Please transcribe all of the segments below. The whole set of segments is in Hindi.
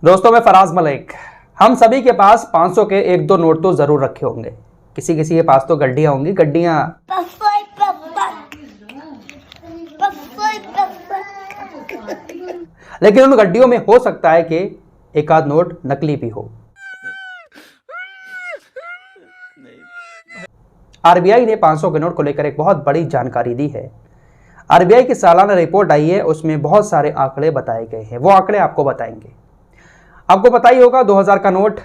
दोस्तों मैं फराज मलिक। हम सभी के पास 500 के एक दो नोट तो जरूर रखे होंगे। किसी किसी के पास तो गड्डियां होंगी, गड्डियां। लेकिन उन गड्डियों में हो सकता है कि एक आध नोट नकली भी हो। आरबीआई ने 500 के नोट को लेकर एक बहुत बड़ी जानकारी दी है। आरबीआई की सालाना रिपोर्ट आई है, उसमें बहुत सारे आंकड़े बताए गए हैं। वो आंकड़े आपको बताएंगे। आपको पता ही होगा 2000 का नोट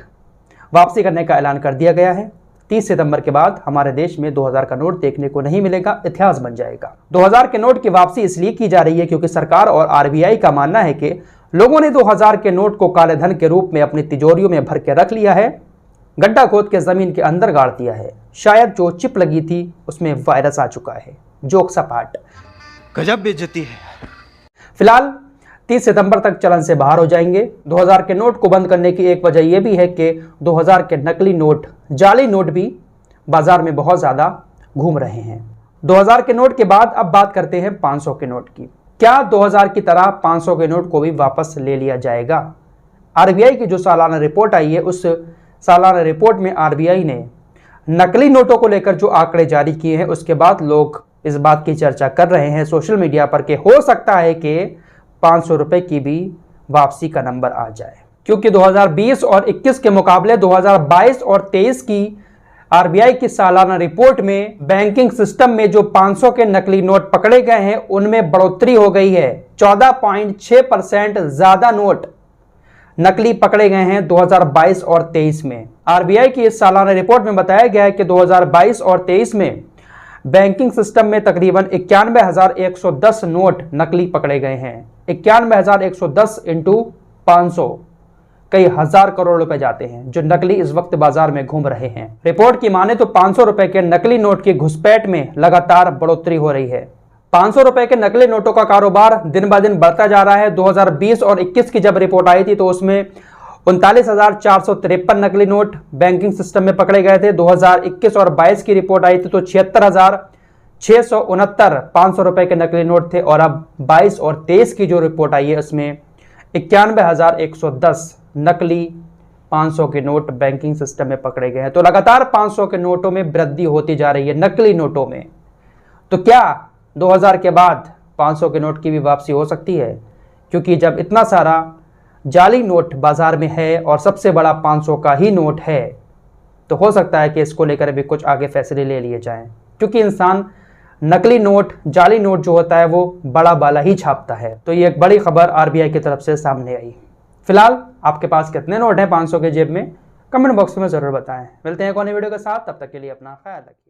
वापसी करने का ऐलान कर दिया गया है। 30 सितंबर के बाद हमारे देश में 2000 का नोट देखने को नहीं मिलेगा, इतिहास बन जाएगा। 2000 के नोट की वापसी इसलिए की जा रही है क्योंकि सरकार और आरबीआई का मानना है कि लोगों ने 2000 के नोट को काले धन के रूप में अपनी तिजोरियों में भर के रख लिया है, गड्ढा खोद के जमीन के अंदर गाड़ दिया है। शायद जो चिप लगी थी उसमें वायरस आ चुका है। जोक सपाट, गजब बेइज्जती है। फिलहाल 30 सितंबर तक चलन से बाहर हो जाएंगे। 2000 के नोट को बंद करने की एक वजह यह भी है कि 2000 के नकली नोट, जाली नोट भी बाजार में बहुत ज्यादा घूम रहे हैं। 2000 के नोट के बाद अब बात करते हैं 500 के नोट की। क्या 2000 की तरह 500 के नोट को भी वापस ले लिया जाएगा? आरबीआई की जो सालाना रिपोर्ट आई है, उस सालाना रिपोर्ट में आरबीआई ने नकली नोटों को लेकर जो आंकड़े जारी किए हैं, उसके बाद लोग इस बात की चर्चा कर रहे हैं सोशल मीडिया पर कि हो सकता है कि 500 रुपए की भी वापसी का नंबर आ जाए, क्योंकि 2020 और 21 के मुकाबले 2022 और 23 की आरबीआई की सालाना रिपोर्ट में बैंकिंग सिस्टम में जो 500 के नकली नोट पकड़े गए हैं उनमें बढ़ोतरी हो गई है। 14.6% ज्यादा नोट नकली पकड़े गए हैं 2022 और 23 में। आरबीआई की इस सालाना रिपोर्ट में बताया गया है कि 2022 और 23 में बैंकिंग सिस्टम में तकरीबन 91,110 नोट नकली पकड़े गए हैं। 91,110 इंटू 500 कई हजार करोड़ रुपए जाते हैं जो नकली इस वक्त बाजार में घूम रहे हैं। रिपोर्ट की माने तो 500 रुपए के नकली नोट की घुसपैठ में लगातार बढ़ोतरी हो रही है। 500 रुपए के नकली नोटों का कारोबार दिन ब दिन बढ़ता जा रहा है। 2020 और 21 की जब रिपोर्ट आई थी तो उसमें 39,453 नकली नोट बैंकिंग सिस्टम में पकड़े गए थे। 2021 और 22 की रिपोर्ट आई थी तो 76,669 500 रुपए के नकली नोट थे। और अब 22 और 23 की जो रिपोर्ट आई है उसमें 91,110 नकली 500 के नोट बैंकिंग सिस्टम में पकड़े गए हैं। तो लगातार 500 के नोटों में वृद्धि होती जा रही है, नकली नोटों में। तो क्या 2000 के बाद 500 के नोट की भी वापसी हो सकती है? क्योंकि जब इतना सारा जाली नोट बाजार में है और सबसे बड़ा 500 का ही नोट है, तो हो सकता है कि इसको लेकर भी कुछ आगे फैसले ले लिए जाएं, क्योंकि इंसान नकली नोट, जाली नोट जो होता है वो बड़ा बाला ही छापता है। तो ये एक बड़ी खबर आरबीआई की तरफ से सामने आई। फिलहाल आपके पास कितने नोट हैं 500 के जेब में? कमेंट बॉक्स में जरूर बताएं। मिलते हैं एक और नई वीडियो के साथ, तब तक के लिए अपना ख्याल रखिए।